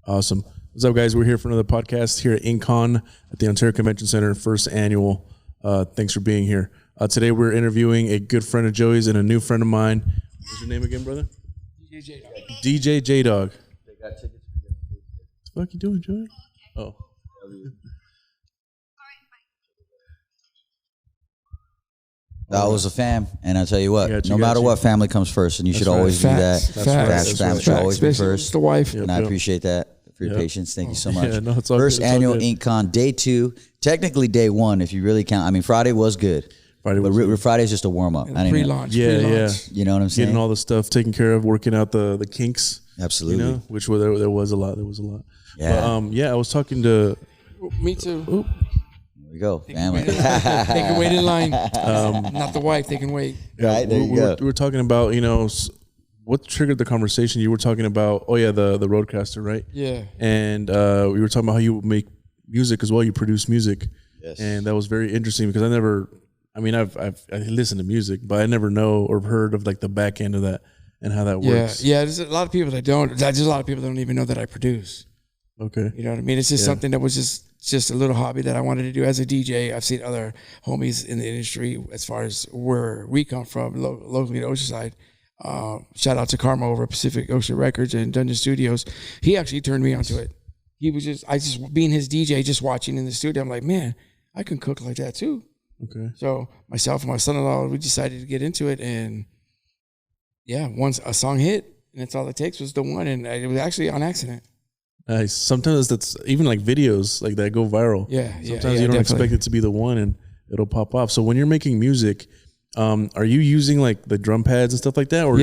Awesome. What's up, guys? We're here for another podcast here at Inkcon at the Ontario Convention Center, first annual. Thanks for being here. Today we're interviewing a good friend of Joey's and a new friend of mine. What's your name again, brother? DJ JDawg. DJ JDawg. They got tickets. What the fuck you doing, Joey? Oh. I was a fam, and I tell you what, no matter what, family comes first, and you should always do that. Family should always be first. The wife, and I appreciate that for your patience. Thank you so much. Yeah, no, it's all First good. annual Inkcon, day 2, technically day 1 if you really count. I mean, Friday was good. Friday's just a warm up. Pre-launch. Yeah. You know what I'm saying? Getting all the stuff taken care of, working out the kinks. Absolutely. You know, which there was a lot. There was a lot. Yeah. But, I was talking to. Me too. Oop. There we go, family. They can wait in line. Not the wife. They can wait. Right there you go. We were talking about, what triggered the conversation. You were talking about, the Roadcaster, right? Yeah. And we were talking about how you make music as well. You produce music. Yes. And that was very interesting because I listened to music, but I never know or heard of like the back end of that and how that works. Yeah. There's a lot of people that don't. There's a lot of people that don't even know that I produce. Okay. You know what I mean? It's just something that was just a little hobby that I wanted to do as a DJ. I've seen other homies in the industry as far as where we come from, locally to Oceanside. Shout out to Karma over at Pacific Ocean Records and Dungeon Studios. He actually turned me onto it. I just being his DJ, just watching in the studio. I'm like, man, I can cook like that too. Okay. So myself and my son-in-law, we decided to get into it, and once a song hit, and that's all it takes was the one, and it was actually on accident. Nice. Sometimes that's even like videos like that go viral. Yeah. Sometimes you don't expect it to be the one and it'll pop off. So when you're making music, are you using like the drum pads and stuff like that? Or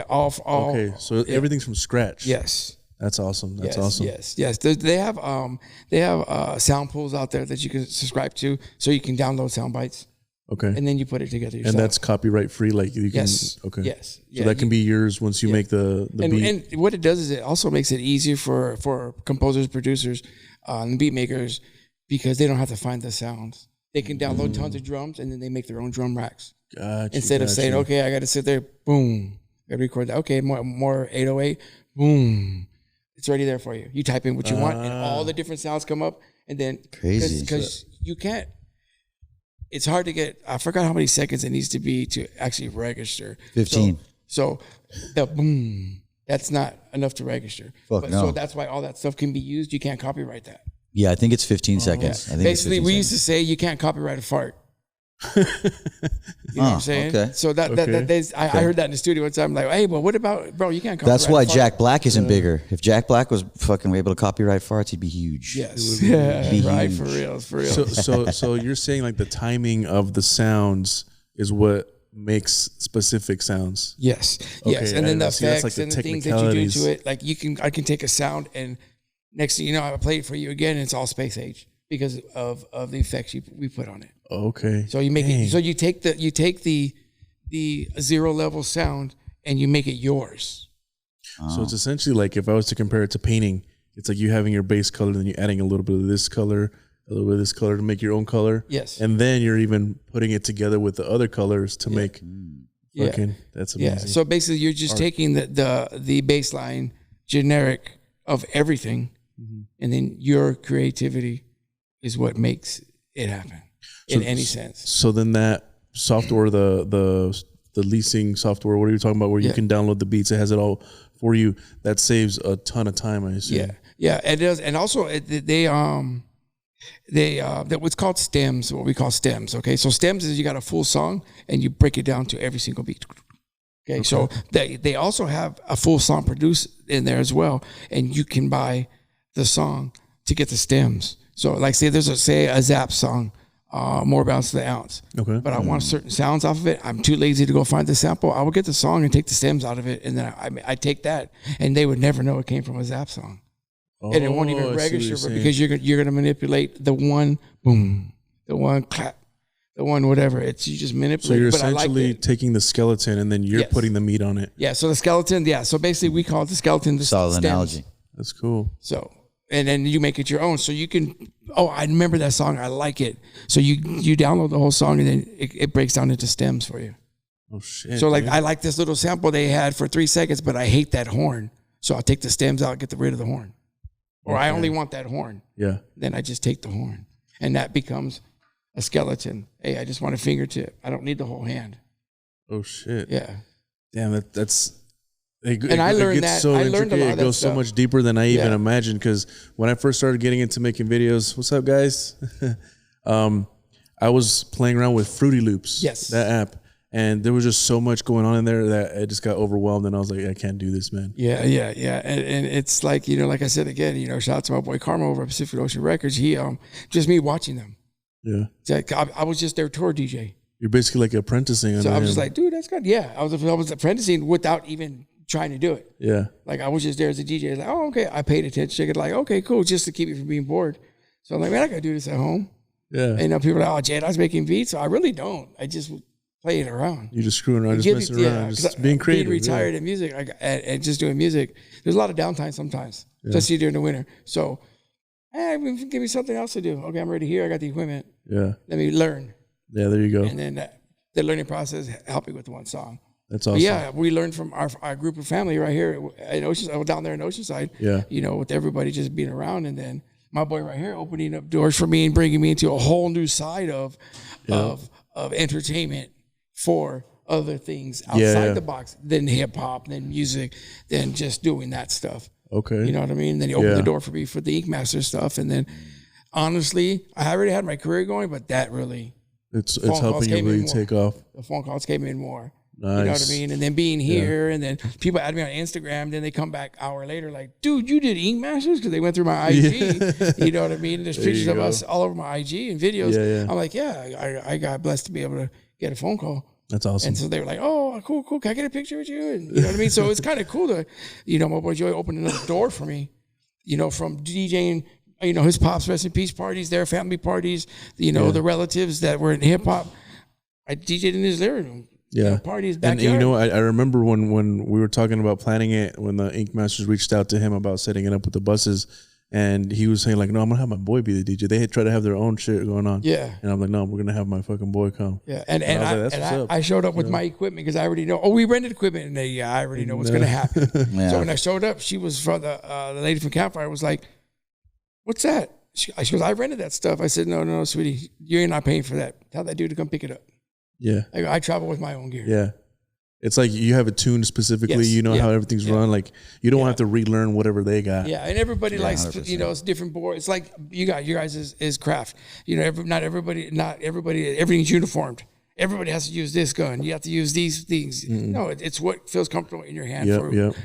All. Okay. So everything's from scratch. Yes. That's awesome. That's awesome. Yes. They have sound pools out there that you can subscribe to, so you can download sound bites. Okay. And then you put it together yourself. And that's copyright free. Like you can. Yes. Okay. Yes. So that can be yours once you make the beat. And what it does is it also makes it easier for composers, producers, and beat makers, because they don't have to find the sounds. They can download tons of drums, and then they make their own drum racks. Instead of saying, okay, I got to sit there, boom, I got to record that. Okay, more 808, boom. It's already there for you. You type in what you want, and all the different sounds come up, and then crazy because you can't. It's hard to get. I forgot how many seconds it needs to be to actually register. 15. So the boom, that's not enough to register. So that's why all that stuff can be used. You can't copyright that. Yeah, I think it's 15 seconds. Yeah. Basically, we used to say you can't copyright a fart. You know what I'm saying? Okay. So I heard that in the studio one time. I'm like, hey, well, what about, bro? You can't copyright. That's why a fart. Jack Black isn't bigger. If Jack Black was fucking able to copyright farts, he'd be huge. Yes. Right. For real. So you're saying like the timing of the sounds is what makes specific sounds. Yes. Okay, yes. And then the effects like and the things that you do to it. Like I can take a sound, and next thing you know, I play it for you again, and it's all space age because of the effects we put on it. Okay. So you make it. So you take the 0 level sound and you make it yours. So it's essentially like if I was to compare it to painting, it's like you having your base color, then you're adding a little bit of this color, a little bit of this color to make your own color. Yes. And then you're even putting it together with the other colors to make. Fucking, that's amazing. Yeah. So basically, you're just taking the baseline generic of everything, and then your creativity is what makes it happen. In any sense. So then that software, the leasing software, what are you talking about? Where you can download the beats, it has it all for you. That saves a ton of time, I assume. Yeah, it does. And also, they what's called stems, what we call stems. Okay, so stems is you got a full song and you break it down to every single beat. Okay. So they also have a full song produced in there as well, and you can buy the song to get the stems. So like say there's a Zap song. More bounce to the ounce. Okay. But I want certain sounds off of it. I'm too lazy to go find the sample. I will get the song and take the stems out of it, and then I take that, and they would never know it came from a Zap song, and it won't even register because you're gonna manipulate the one boom, the one clap, the one whatever. You just manipulate. So you're essentially taking the skeleton and then you're putting the meat on it. Yeah. So the skeleton. Yeah. So basically, we call the skeleton the solid stems. Analogy. That's cool. So. And then you make it your own. So you can, I remember that song. I like it. So you download the whole song, and then it breaks down into stems for you. Oh, shit. So like, I like this little sample they had for 3 seconds, but I hate that horn. So I'll take the stems out, get rid of the horn. or I only want that horn. Yeah. Then I just take the horn, and that becomes a skeleton. Hey, I just want a fingertip. I don't need the whole hand. Oh shit. Yeah. Damn, that's. I learned that. So I learned a lot of it that goes stuff. so much deeper than I even imagined. Because when I first started getting into making videos, what's up, guys? I was playing around with Fruity Loops. Yes. That app. And there was just so much going on in there that I just got overwhelmed, and I was like, I can't do this, man. Yeah. And it's like, like I said again, shout out to my boy Karma over at Pacific Ocean Records. He, just me watching them. Yeah. It's like, I was just their tour DJ. You're basically like apprenticing. So I was just like, dude, that's good. Yeah. I was apprenticing without even trying to do it. Yeah. Like I was just there as a DJ. Like, oh, okay. I paid attention. Like, okay, cool. Just to keep me from being bored. So I'm like, man, I got to do this at home. Yeah. And people are like, oh, J Dawg's making beats. So I really don't. I just play it around. You just screwing around, just messing around, just being creative. Being retired in music and just doing music, there's a lot of downtime sometimes, especially during the winter. So, hey, give me something else to do. Okay, I'm already here. I got the equipment. Yeah. Let me learn. Yeah, there you go. And then the learning process helped me with one song. That's awesome. But yeah, we learned from our group of family right here in Oceanside. I was down there in Oceanside. Yeah. With everybody just being around, and then my boy right here opening up doors for me and bringing me into a whole new side of entertainment for other things outside the box than hip hop, than music, than just doing that stuff. Okay. You know what I mean? And then he opened the door for me for the Ink Master stuff. And then honestly, I already had my career going, but that really it's helping you really take off. The phone calls came in more. Nice. You know what I mean? And then being here, and then people add me on Instagram, then they come back an hour later like, dude, you did Ink Masters? Because they went through my IG. You know what I mean? And there's pictures of us all over my IG and videos. Yeah. I'm like, I got blessed to be able to get a phone call. That's awesome. And so they were like, oh, cool. Can I get a picture with you? And you know what I mean? So it's kind of cool to, my boy Joey opened another door for me, from DJing, his Pops Rest in Peace parties, their family parties, the relatives that were in hip hop. I DJed in his living room. Yeah. Parties, backyard. And I remember when we were talking about planning it, when the Ink Masters reached out to him about setting it up with the buses, and he was saying like, no, I'm going to have my boy be the DJ. They had tried to have their own shit going on. Yeah. And I'm like, no, we're going to have my fucking boy come. Yeah. And I showed up with my equipment because I already know, we rented equipment, and I already know what's going to happen. So when I showed up, she was from the lady from Campfire was like, what's that? She goes, I rented that stuff. I said, no, sweetie, you're not paying for that. Tell that dude to come pick it up. Yeah. I travel with my own gear. Yeah. It's like you have it tuned specifically. Yes. How everything's run. Like you don't have to relearn whatever they got. Yeah, and everybody likes 100%. It's different board. It's like you guys is craft. Not everybody. Everything's uniformed. Everybody has to use this gun. You have to use these things. Mm-hmm. No, it's what feels comfortable in your hand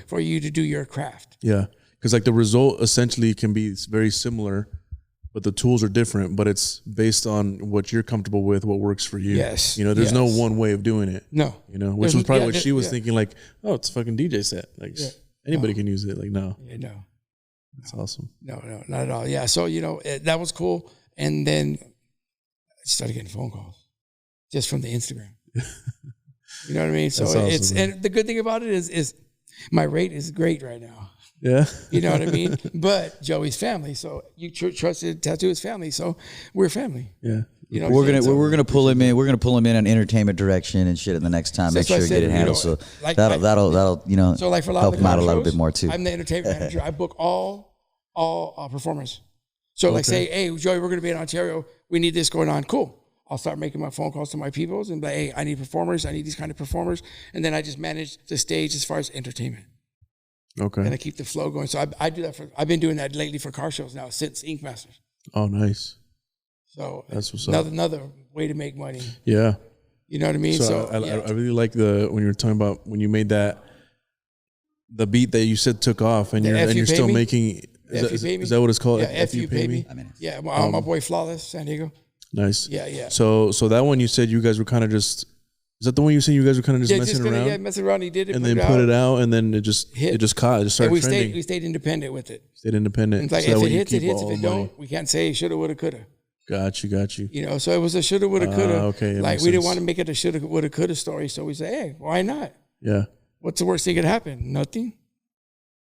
for you to do your craft. Yeah, because like the result essentially can be very similar, but the tools are different, but it's based on what you're comfortable with, what works for you. Yes. There's no one way of doing it. No. Which was probably what she was thinking, like, oh, it's a fucking DJ set. Like, anybody can use it. Like, no. Yeah, no. That's awesome. No, not at all. Yeah, so, that was cool. And then I started getting phone calls just from the Instagram. You know what I mean? So awesome, and the good thing about it is my rate is great right now. Yeah. You know what I mean? But Joey's family. So you Trusted Tattoo is family. So we're family. Yeah. We're gonna pull him in. We're gonna pull him in an entertainment direction and shit. In the next time, make sure you get it handled. So that'll so like for a lot help of him out a shows, little bit more too. I'm the entertainment manager. I book all performers. So like say, hey Joey, we're gonna be in Ontario. We need this going on. Cool. I'll start making my phone calls to my peoples and be like, hey, I need performers. I need these kind of performers. And then I just manage the stage as far as entertainment. Okay. And I keep the flow going. So I do that I've been doing that lately for car shows now since Ink Masters. Oh, nice. So that's what's up. Another way to make money. Yeah. You know what I mean? So I really like when you were talking about when you made the beat that you said took off and you're still making. Is that what it's called? Yeah, F you pay me. Yeah, my boy Flawless, San Diego. Nice. Yeah. So that one you said you guys were kind of just. Is that the one you said you guys were kind of just messing around? Yeah, messing around. He did it, and then put it out, and then it just caught. It just started and trending. We stayed independent with it. Stayed independent. It's like so if it hits, it hits. If it don't, we can't say shoulda, woulda, coulda. Got you. So it was a shoulda, woulda, coulda. Okay. Like we didn't want to make it a shoulda, woulda, coulda story. So we say, hey, why not? Yeah. What's the worst thing that could happen? Nothing.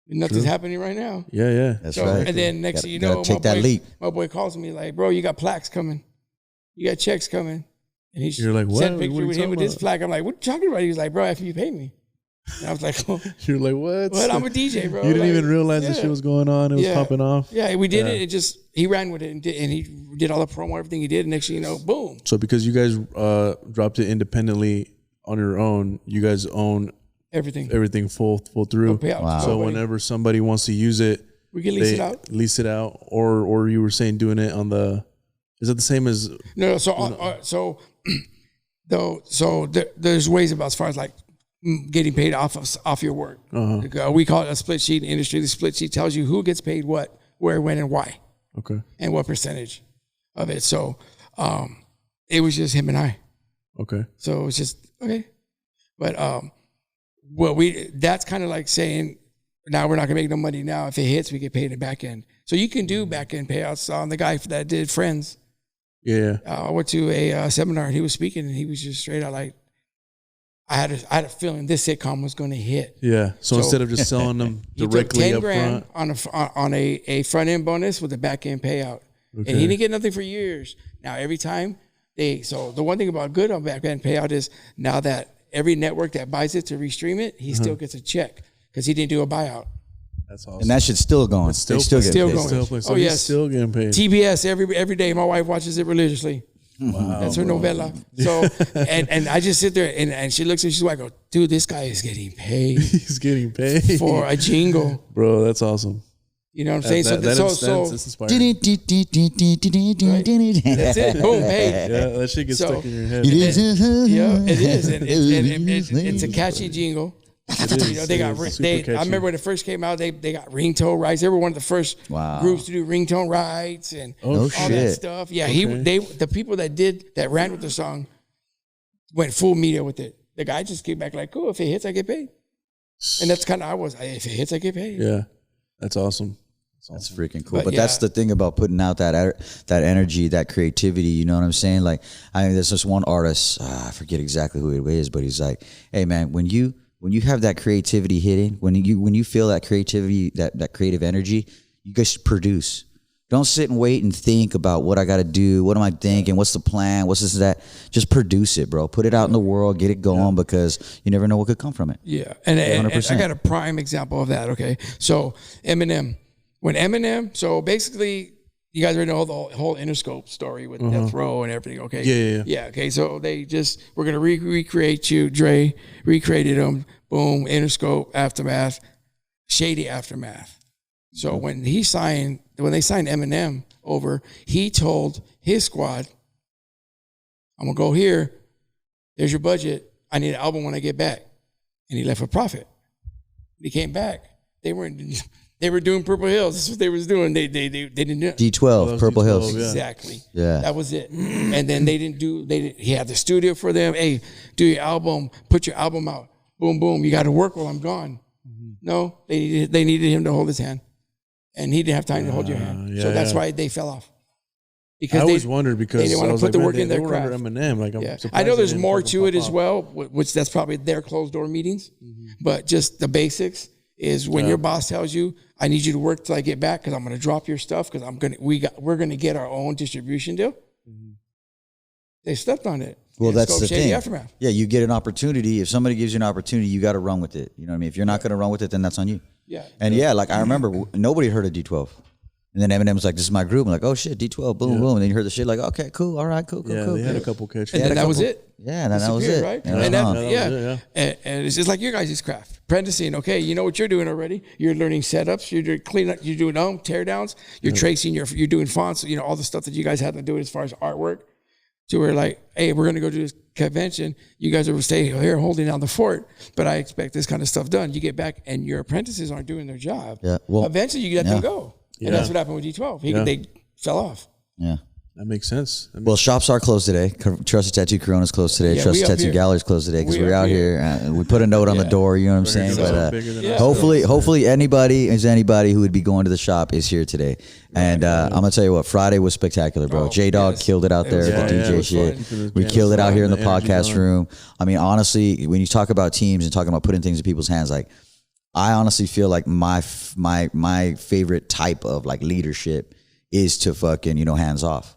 Nothing's happening right now. Yeah. That's right. And then next thing you know, take that leap. My boy calls me like, bro, you got plaques coming. You got checks coming. And you're like, what? Sent a picture with him with his flag. I'm like, what are you talking about? He's like, bro, after you pay me. And I was like, oh, you're like, what? What? I'm a DJ, bro. You didn't even realize that shit was going on. It was popping off. Yeah, we did it. It just, he ran with it and he did all the promo, everything he did. And next thing you know, boom. So because you guys dropped it independently on your own, you guys own everything full through. Wow. So whenever somebody wants to use it, we can lease it out. Or you were saying doing it on the, is that the same as? No. So there's ways about as far as like getting paid off your work. We call it a split sheet in the industry. The split sheet tells you who gets paid what, where, when, and why. Okay. And what percentage of it. So it was just him and I. Okay. So it was just okay. But that's kind of like saying, now we're not gonna make no money now. If it hits, we get paid in back end. So you can do back end payouts. On the guy that did Friends. Yeah. I went to a seminar and he was speaking and he was just straight out like, I had a feeling this sitcom was going to hit. Yeah. So instead of just selling them directly up front, on a front end bonus with a back end payout, and he didn't get nothing for years. Now every time so the one thing about good on back end payout is now that every network that buys it to restream it, he still gets a check because he didn't do a buyout. That's awesome. And that shit's still going. It's still getting paid. going. So he's still getting paid. TBS every day. My wife watches it religiously. Wow, that's her novella. So and I just sit there and she looks and she's like, dude, this guy is getting paid. He's getting paid for a jingle, bro. That's awesome. You know what I'm saying? That's inspiring. Right? That's it. Boom, paid. Yeah, that shit gets stuck in your head. It is. And it's a catchy jingle. They got. I remember when it first came out, they got ringtone rights. They were one of the first groups to do ringtone rights and all that stuff. Yeah, the people that ran with the song went full media with it. The guy just came back like, cool. If it hits, I get paid. And that's kind of if it hits, I get paid. Yeah, that's awesome. That's freaking cool. But that's the thing about putting out that energy, that creativity. You know what I'm saying? Like, there's this one artist. I forget exactly who it is, but he's like, hey man, when you have that creativity hitting, when you feel that creativity, that creative energy, you guys produce. Don't sit and wait and think about what I got to do. What am I thinking? What's the plan? What's this and that? Just produce it, bro. Put it out in the world. Get it going because you never know what could come from it. Yeah. And I got a prime example of that, okay? So so basically, you guys already know the whole Interscope story with Death Row and everything, okay? Yeah, okay. So we're going to recreate you. Dre recreated them. Boom, Interscope, Aftermath, Shady Aftermath. So when they signed Eminem over, he told his squad, I'm going to go here. There's your budget. I need an album when I get back. And he left for profit. When he came back, they were doing Purple Hills. That's what they was doing. They didn't do it. D12, Purple Hills. Exactly. Yeah. That was it. And then he had the studio for them. Hey, do your album, put your album out. Boom, boom. You got to work while I'm gone. No, they needed him to hold his hand. And he didn't have time to hold your hand. So that's why they fell off. Because I always wondered because they didn't want to put the work in their they craft. Were under Eminem. Like, I'm surprised I know there's more to it as well, which that's probably their closed door meetings. But just the basics is when your boss tells you, I need you to work till I get back because I'm going to drop your stuff because we're going to get our own distribution deal. They stepped on it. Well, that's the thing. Aftermath. Yeah, you get an opportunity. If somebody gives you an opportunity, you got to run with it. You know what I mean? If you're not going to run with it, then that's on you. Yeah. And like I remember nobody heard of D12. And then Eminem was like, this is my group. I'm like, oh shit, D12, boom, boom. And then you heard the shit like, okay, cool, all right, cool. They had a couple catches. And then that was it. Yeah, that was it. Right? And it's just like your guys' craft. Apprenticing, okay, you know what you're doing already. You're learning setups, you're doing cleanup, you're doing tear downs, you're tracing, you're doing fonts, all the stuff that you guys have to do as far as artwork. So we're like, hey, we're going to go to this convention. You guys are staying here holding down the fort, but I expect this kind of stuff done. You get back and your apprentices aren't doing their job. Yeah. Well, eventually you let them go. And that's what happened with D12. They fell off. Yeah. That makes sense. Well, shops are closed today. Trusted Tattoo Corona's closed today. Trusted Tattoo Gallery's closed today because we're out here. We put a note on the door. You know what I'm saying? But hopefully anybody who would be going to the shop is here today. And I'm gonna tell you what, Friday was spectacular, bro. J Dawg killed it out there with the DJ shit. We killed it out here in the podcast room. I mean, honestly, when you talk about teams and talking about putting things in people's hands, like I honestly feel like my favorite type of like leadership is to fucking hands off.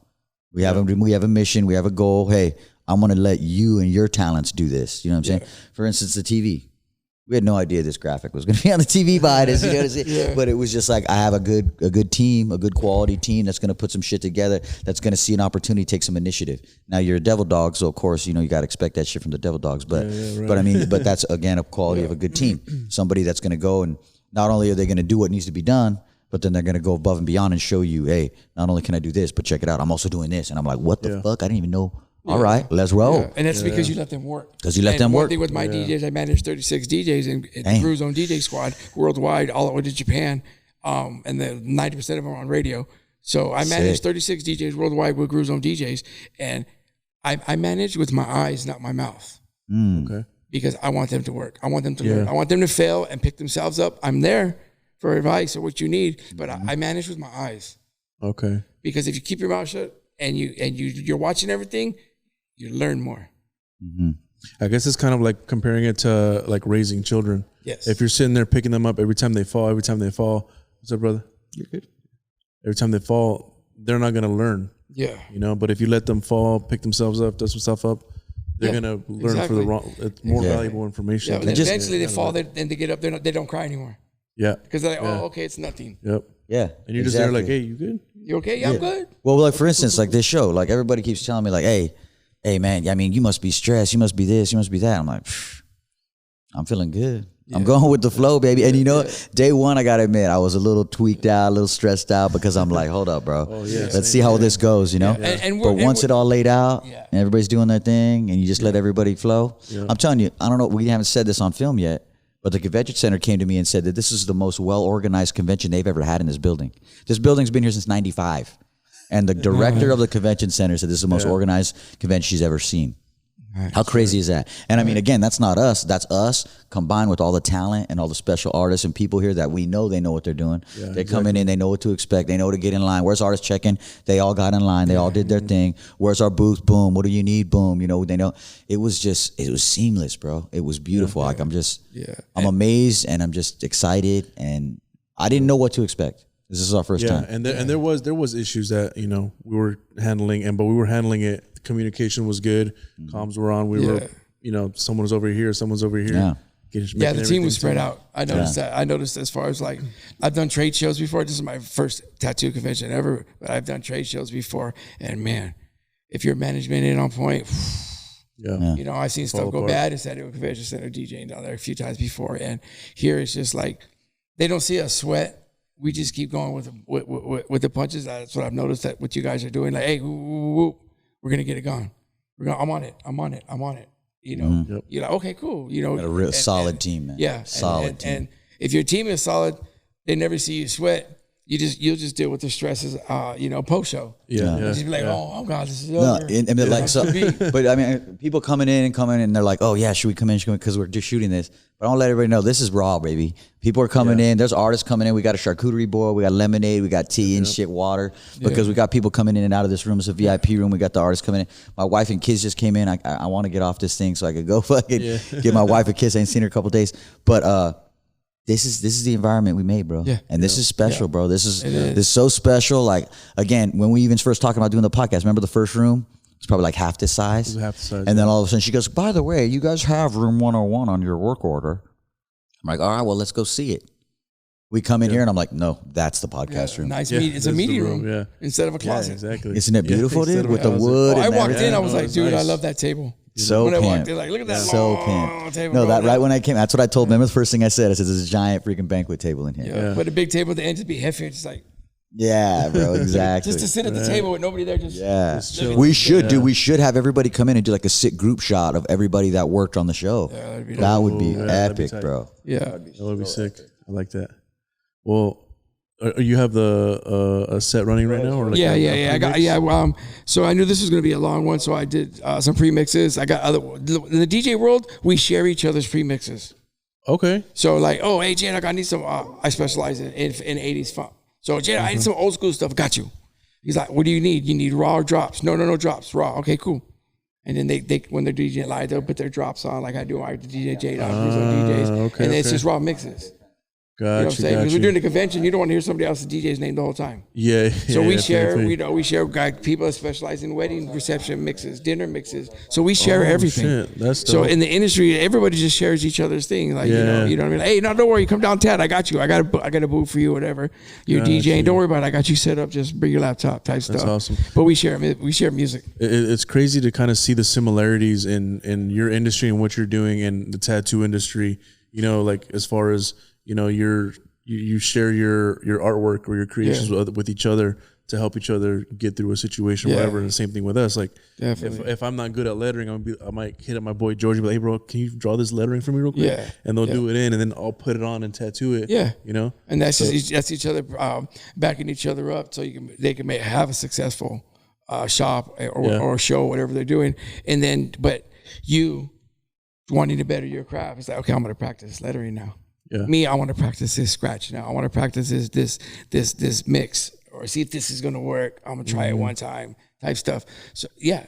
We have a mission. We have a goal. Hey, I'm going to let you and your talents do this. You know what I'm saying? For instance, the TV. We had no idea this graphic was going to be on the TV behind us, you know what I'm saying? Yeah. But it was just like, I have a good team, a good quality team that's going to put some shit together, that's going to see an opportunity, take some initiative. Now you're a Devil Dog, so of course, you know, you got to expect that shit from the Devil Dogs. But, right. But I mean, but that's again, a quality of a good team. Somebody that's going to go and not only are they going to do what needs to be done, but then they're going to go above and beyond and show you, hey, not only can I do this, but check it out, I'm also doing this. And I'm like, what the fuck? I didn't even know. All right, let's roll. Yeah. And that's because you let them work. Because you let them work. One thing with my DJs, I managed 36 DJs in Groove Zone DJ Squad worldwide, all the way to Japan. And then 90% of them are on radio. So I managed 36 DJs worldwide with Groove Zone DJs. And I manage with my eyes, not my mouth. Okay. Because I want them to work. I want them to learn. I want them to fail and pick themselves up. I'm there for advice or what you need, but I manage with my eyes. Okay. Because if you keep your mouth shut and you're watching everything, you learn more. I guess it's kind of like comparing it to like raising children. Yes. If you're sitting there picking them up every time they fall, what's up, brother? You're good. Every time they fall, they're not going to learn. Yeah. You know, but if you let them fall, pick themselves up, dust themselves up, they're going to learn for the wrong, more valuable information. Yeah, but eventually they fall and they get up, they don't cry anymore. Yeah. Because they're like, oh, okay, it's nothing. Yep. Yeah. And you're just there like, hey, you good? You okay? Yeah, I'm good. Well, like for instance, like this show, like everybody keeps telling me like, hey man, I mean, you must be stressed. You must be this. You must be that. I'm like, I'm feeling good. I'm going with the flow, baby. And you know, day one, I got to admit, I was a little tweaked out, a little stressed out because I'm like, hold up, bro. Let's see how this goes, you know? But once it all laid out and everybody's doing their thing and you just let everybody flow. I'm telling you, I don't know, we haven't said this on film yet, but the convention center came to me and said that this is the most well-organized convention they've ever had in this building. This building's been here since 95. And the director of the convention center said this is the most organized convention she's ever seen. How crazy is that? And I mean, again, that's not us. That's us combined with all the talent and all the special artists and people here that we know they know what they're doing. They're coming in, they know what to expect. They know to get in line. Where's artist check-in? They all got in line. They all did their thing. Where's our booth? Boom. What do you need? Boom. You know, they know. It was seamless, bro. It was beautiful. Like I'm amazed and I'm just excited and I didn't know what to expect. This is our first time. And there was issues that, you know, we were handling, but we were handling it. Communication was good. Comms were on. We were, you know, someone was over here, someone's over here. The team was spread out. I noticed that. I noticed as far as like, I've done trade shows before. This is my first tattoo convention ever, but I've done trade shows before. And man, if your management ain't on point, you know, I've seen stuff go bad at San Diego Convention Center DJing down there a few times before. And here it's just like, they don't see us sweat. We just keep going with the punches. That's what I've noticed that what you guys are doing. Like, hey, we're gonna get it going. I'm on it. You know, you're like, okay, cool. You know, got a real solid team, man. Yeah, solid team. And if your team is solid, they never see you sweat. You'll just deal with the stresses, you know, post show. Just be like, oh God, this is over. And like so, but I mean, people coming in and they're like, oh yeah, should we come in? Because we're just shooting this. But I want to let everybody know this is raw, baby. People are coming in. There's artists coming in. We got a charcuterie board. We got lemonade. We got tea and shit, water. Because we got people coming in and out of this room. It's a VIP room. We got the artists coming in. My wife and kids just came in. I want to get off this thing so I could go fucking give my wife a kiss. I ain't seen her a couple days. But this is the environment we made, bro. And this is special, bro. This is so special. Like, again, when we even first talking about doing the podcast, remember the first room? It's probably like half this size. Half the size. And then all of a sudden she goes, by the way, you guys have room 101 on your work order. I'm like, all right, well, let's go see it. We come in here and I'm like, no, that's the podcast room. Nice meeting. It's a meeting room instead of a closet. Exactly. Isn't it beautiful, dude? With the wood. I walked in, I was like, dude, I love that table. So when pimp. I walked in, like, look at that long table. No, that right when I came, that's what I told them. Remember the first thing I said? I said, there's a giant freaking banquet table in here. But a big table at the end to be heavy, just like. Yeah, bro, exactly. Just to sit at the table with nobody there. We should do. We should have everybody come in and do like a sit group shot of everybody that worked on the show. That would be epic, bro. Yeah, that would be sick. I like that. Well, you have a set running right now, or like I got so I knew this was going to be a long one, so I did some pre-mixes. I got in the DJ world, we share each other's pre-mixes. Okay. So like, oh, hey, J Dawg, I need some. I specialize in 80s funk. So J Dawg, I need some old school stuff. Got you. He's like, what do you need? You need raw or drops? No, drops, raw. Okay, cool. And then they when they're DJing live, they'll put their drops on like I do. I DJ J Dawg, DJs, and then it's just raw mixes. You know what I'm saying? Because we're doing a convention, you don't want to hear somebody else's DJ's name the whole time. Yeah. So we share. We share people that specialize in wedding reception mixes, dinner mixes. So we share everything. Shit. That's dope. So in the industry, everybody just shares each other's thing. Like you know what I mean. Hey, no, don't worry. Come down, Ted. I got you. I got a booth for you. Whatever. You're DJing. Don't worry about it. I got you set up. Just bring your laptop. Type stuff. That's awesome. But we share music. It's crazy to kind of see the similarities in your industry and what you're doing in the tattoo industry. You know, like as far as you share your artwork or your creations with each other to help each other get through a situation, whatever. And the same thing with us. Like if I'm not good at lettering, I might hit up my boy George and be like, hey bro, can you draw this lettering for me real quick? Yeah. And they'll do it in, and then I'll put it on and tattoo it. Yeah. You know? And that's each other backing each other up so they can have a successful shop or show, whatever they're doing. And then, but you wanting to better your craft, it's like, okay, I'm going to practice lettering now. Yeah. Me, I want to practice this scratch now. I want to practice this mix, or see if this is going to work. I'm going to try it one time type stuff. So, yeah.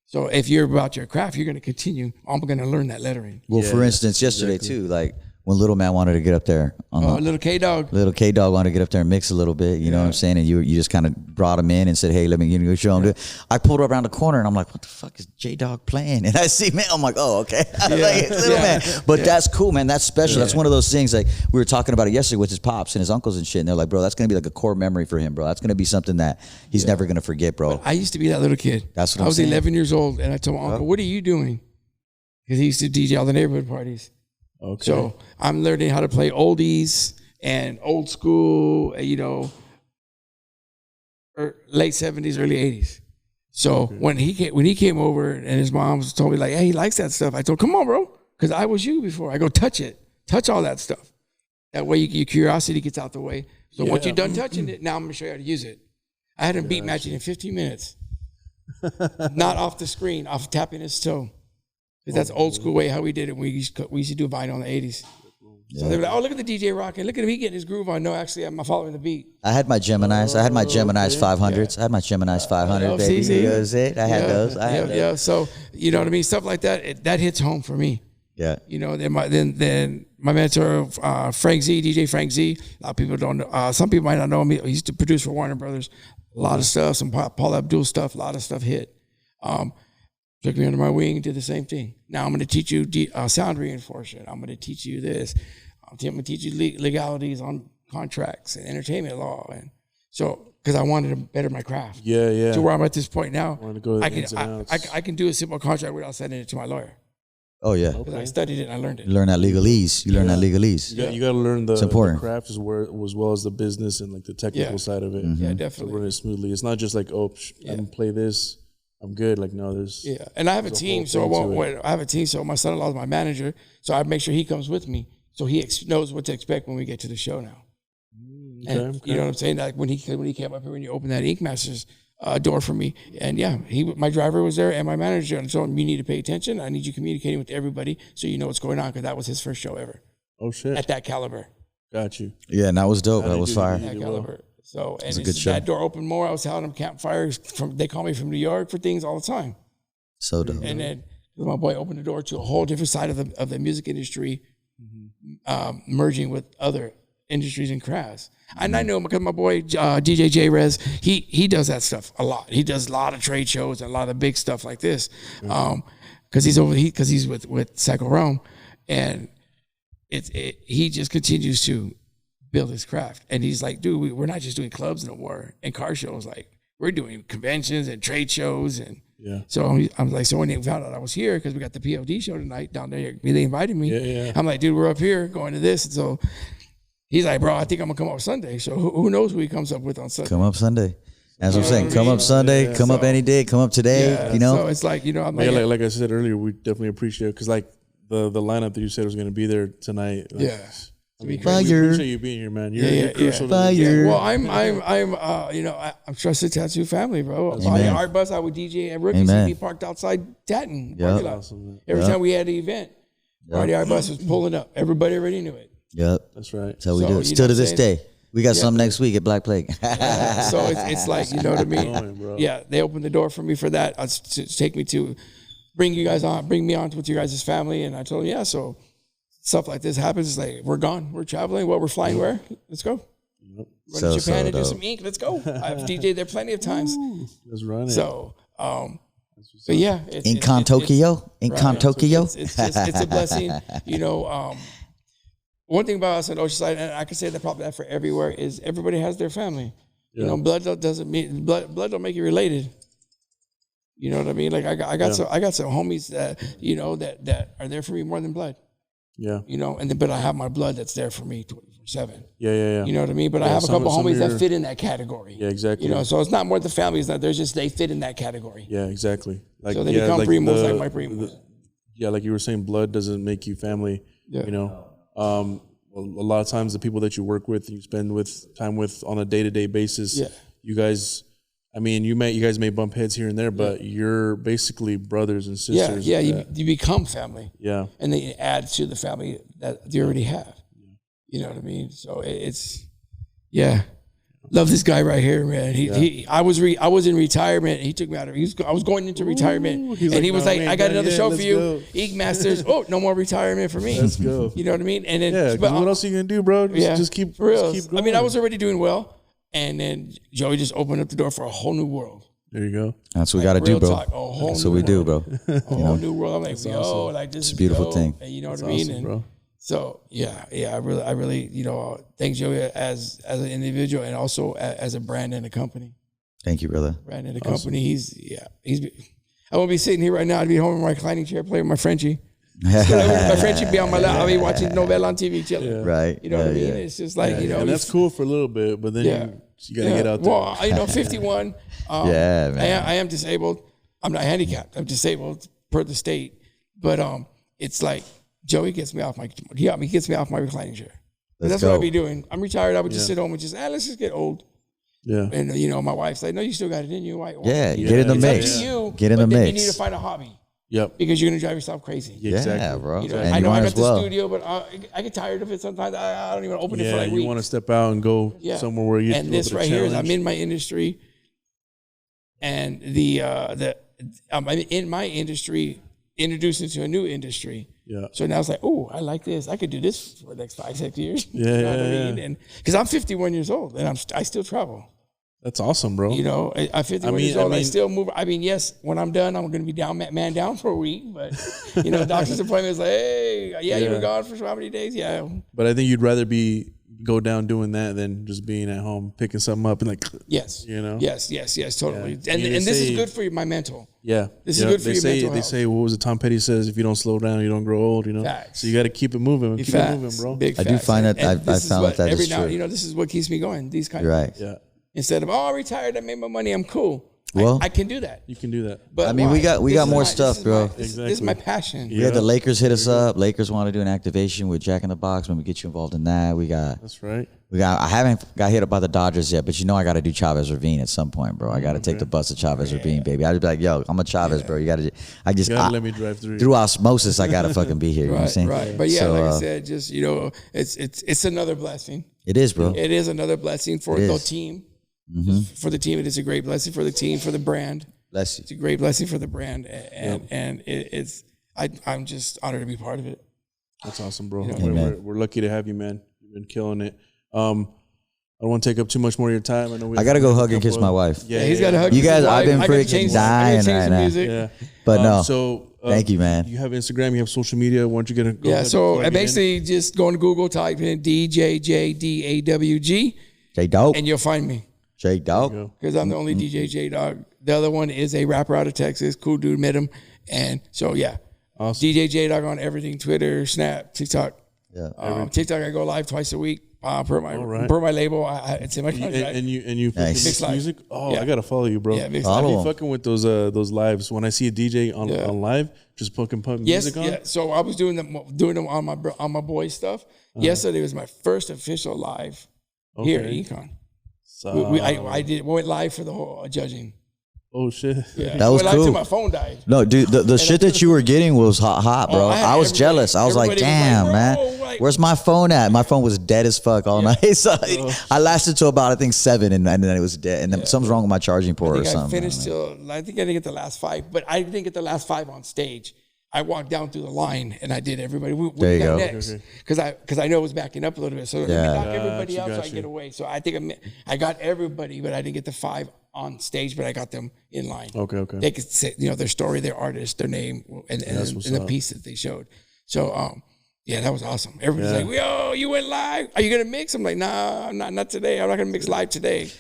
So if you're about your craft, you're going to continue. I'm going to learn that lettering. Well, for instance, yesterday too, like when Little Man wanted to get up there. Little K Dawg. Little K Dawg wanted to get up there and mix a little bit, you know what I'm saying? And you just kind of brought him in and said, hey, let me show him. I pulled up around the corner and I'm like, what the fuck is J Dawg playing? And I see, man, I'm like, oh, okay. Like, it's Little Man. But that's cool, man. That's special. That's one of those things, like we were talking about it yesterday with his pops and his uncles and shit. And they're like, bro, that's going to be like a core memory for him, bro. That's going to be something that he's never going to forget, bro. But I used to be that little kid. That's what I was 11 years old, and I told my uncle, what are you doing? Because he used to DJ all the neighborhood parties. Okay. So I'm learning how to play oldies and old school, late 70s, early 80s. So when he came over and his mom told me like, hey, he likes that stuff. I told, come on, bro, because I was you before. I go touch all that stuff. That way your curiosity gets out the way. So once you're done touching it, now I'm gonna show you how to use it. I had him beat matching in 15 minutes, not off the screen, off tapping his toe. Because that's old school way how we did it. We used to do vinyl in the 80s. So they were like, oh, look at the DJ rocking. Look at him. He getting his groove on. No, actually, I'm following the beat. I had my Geminis. I had my Geminis 500s. I had my Geminis 500, baby. See? That was it. I had those. Yeah. So, you know what I mean? Stuff like that, that hits home for me. Yeah. You know, then my mentor, Frank Z, DJ Frank Z. A lot of people don't know. Some people might not know him. He used to produce for Warner Brothers. A lot of stuff, some Paul Abdul stuff, a lot of stuff hit. Took me under my wing, did the same thing. Now I'm going to teach you sound reinforcement. I'm going to teach you this. I'm going to teach you legalities on contracts and entertainment law. And so, because I wanted to better my craft. Yeah. To where I'm at this point now, I can do a simple contract without sending it to my lawyer. Oh, yeah. Because I studied it and I learned it. You learn that legalese. You learn that legalese. You got to learn the craft as well as the business and like the technical side of it. Mm-hmm. Yeah, definitely. To run it smoothly. It's not just like, I can play this. I'm good. Like, no, there's... Yeah, and I have a team, so my son-in-law is my manager, so I make sure he comes with me, so he knows what to expect when we get to the show now. Okay. You know what I'm saying? Like when he came up here, when you opened that Ink Masters door for me, and my driver was there and my manager, and so you need to pay attention. I need you communicating with everybody so you know what's going on, because that was his first show ever. Oh, shit. At that caliber. Got you. Yeah, and that was dope. That was fire. That caliber. So, and it's a good show. That door opened more. I was having them campfires. They call me from New York for things all the time. So dope. And then my boy opened the door to a whole different side of the music industry, merging with other industries and crafts. And I know because my boy DJ J Rez, he does that stuff a lot. He does a lot of trade shows and a lot of big stuff like this, because he's with Psycho Realm, and he just continues to build his craft. And he's like, dude, we're not just doing clubs no more and car shows. Like, we're doing conventions and trade shows. And so I'm like, so when they found out I was here, because we got the PLD show tonight down there, they invited me. I'm like, dude, we're up here going to this. And so he's like, bro, I think I'm gonna come up Sunday. So who knows who he comes up with on Sunday? Come up Sunday. As I'm saying, come up Sunday, come up any day, come up today, you know? So it's like, I'm like I said earlier, we definitely appreciate it, because like the lineup that you said was going to be there tonight. Like, we appreciate you being here, man. You're crucial. Well, I'm Trusted Tattoo family, bro. On the Art Bus, I would DJ at Rookies and be parked outside Tatton. Awesome, every time we had an event, the Art Bus was pulling up. Everybody already knew it. Yep. That's right. That's how we do it. Still to this day. We got some next week at Black Plague. So it's like, you know what I mean? They opened the door for me for that. To take me to bring me on with your guys' family. And I told them, so stuff like this happens, it's like, we're gone. We're traveling. Well, we're flying where? Let's go. Run to Japan and do some ink. Let's go. I've DJed there plenty of times. Let's run it. So, but yeah. Inkcon Tokyo. Inkcon Tokyo. It's a blessing. You know, one thing about us on Oceanside, and I can say that probably that for everywhere, is everybody has their family. Yeah. You know, blood don't make you related. You know what I mean? Like I got some homies that, you know, that are there for me more than blood. Yeah. You know, but I have my blood that's there for me 24/7. Yeah. You know what I mean? But I have a couple homies that fit in that category. Yeah, exactly. You know, so it's not more the family, it's not, they fit in that category. Yeah, exactly. Like, so they become like primos, like my primos. Yeah, like you were saying, blood doesn't make you family. Yeah. You know, a lot of times the people that you work with, you spend time with on a day-to-day basis. Yeah. You guys, I mean, you guys may bump heads here and there, but you're basically brothers and sisters. Yeah, you become family. Yeah. And they add to the family that you already have. You know what I mean? So love this guy right here, man. I was in retirement. And he took me out of. I was going into retirement, and he was like, "I got another show for you, Ink Masters." Oh, no more retirement for me. Let's go. You know what I mean? And then, but what else are you gonna do, bro? Just keep going. I mean, I was already doing well, and then Joey just opened up the door for a whole new world. There you go. That's what we got to do, bro. That's what we do, bro. A whole new world. I'm like, yo, like this. It's a beautiful thing. And you know what I mean? Awesome, bro. So I really, you know, thank Joey as an individual and also as a brand and a company. Thank you, brother. Brand and a company. I won't be sitting here right now. I'd be home in my reclining chair playing with my Frenchie. My Frenchie be on my lap. I'll be watching novella on TV chilling. Yeah. Right. You know what I mean? It's just like, you know. And that's cool for a little bit, but then you got to get out there. Well, you know, 51. Man. I am disabled. I'm not handicapped. I'm disabled per the state. But it's like, Joey gets me off my reclining chair. That's what I'd be doing. I'm retired. I would just sit home and just, let's just get old. Yeah. And you know, my wife's like, no, you still got it in you. Get in the mix. Get in the mix. You need to find a hobby. Yep. Because you're gonna drive yourself crazy. Yeah, bro. You know, I know I got the studio, but I get tired of it sometimes. I don't even open it for like weeks. You want to step out and go somewhere where you. And this right here is I'm in my industry, and I'm in my industry, introduced into a new industry. Yeah. So now it's like, oh, I like this. I could do this for the next 5-6 years. Yeah. You know what I mean? And because I'm 51 years old and I still travel. That's awesome, bro. You know, I'm 51 years old. I still move. I mean, yes, when I'm done, I'm going to be man down for a week. But, you know, doctor's appointment is like, hey, you were gone for how many days? Yeah. But I think you'd rather go down doing that than just being at home, picking something up and like, yes, you know? Yes, totally. Yeah. And this is good for my mental. Yeah. This is good for your mental health. They say, what was it? Tom Petty says, if you don't slow down, you don't grow old, you know? Facts. So you got to keep it moving. Keep it moving, bro. Big I do find that I found that is true. You know, this is what keeps me going. These kind of things. Yeah. Instead of, I retired, I made my money, I'm cool. Well, I can do that. You can do that. But I mean, we got more stuff, bro. This is my passion. We had the Lakers hit us up. Lakers want to do an activation with Jack in the Box. When we get you involved in that, That's right. I haven't got hit up by the Dodgers yet, but you know I got to do Chavez Ravine at some point, bro. I got to take the bus to Chavez Ravine, baby. I'd be like, yo, I'm a Chavez, bro. You got to. I let me drive through osmosis. I got to fucking be here. You know what I'm saying? Right. But yeah, like I said, just you know, it's another blessing. It is, bro. It is another blessing for the team. Mm-hmm. For the team, it is a great blessing. For the team, for the brand, bless you. It's a great blessing for the brand, and I'm just honored to be part of it. That's awesome, bro. You know, we're lucky to have you, man. You've been killing it. I don't want to take up too much more of your time. I gotta go hug and kiss my wife. Yeah, he's got to hug. You guys, I've been freaking dying right now. Yeah. But no. So thank you, man. You have Instagram. You have social media. Why don't you get a go? Yeah. So I basically just go on Google, type in DJDawg, J Dawg, and you'll find me. J Dawg. Because I'm the only DJ J Dawg. The other one is a rapper out of Texas. Cool dude, met him. And so, awesome. DJ J Dawg on everything: Twitter, Snap, TikTok. Yeah. TikTok, I go live twice a week. Per my label, it's in my contract. And you mix music. Oh, I gotta follow you, bro. Yeah, mix I be fucking with those lives. When I see a DJ on live, just punk music on. Yeah. So I was doing them on my boy stuff. Yesterday was my first official live here at Inkcon. We went live for the whole judging. Oh shit! Yeah. That was cool. Till my phone died. No, dude, the shit that you were getting was hot, bro. I was jealous. I was like, damn, man, where's my phone at? My phone was dead as fuck all night. So I lasted till about 7, and then it was dead. And then something's wrong with my charging port or something. I finished I think I didn't get the last 5, but I didn't get the last 5 on stage. I walked down through the line and I did everybody. There you go. Next because I know it was backing up a little bit. So let me knock everybody out so I get away. So I think I got everybody, but I didn't get the 5 on stage, but I got them in line. Okay. They could say, their story, their artist, their name, and the piece that they showed. So yeah, that was awesome. Everybody's like, "Yo, you went live? Are you gonna mix?" I'm like, "Nah, not today. I'm not gonna mix live today."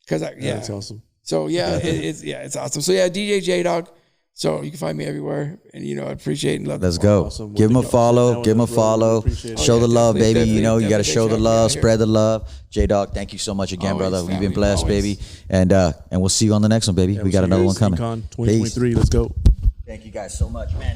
Because that's awesome. So it's awesome. So yeah, DJ J Dawg. So you can find me everywhere, and I appreciate and love. Let's go. Awesome. Give him a follow. Give him a follow. Show the love, baby. You got to show the love, spread the love. J Dawg, thank you so much again, brother. You've been blessed, baby. And we'll see you on the next one, baby. We got another one coming. Inkcon 2023. Let's go. Thank you guys so much, man.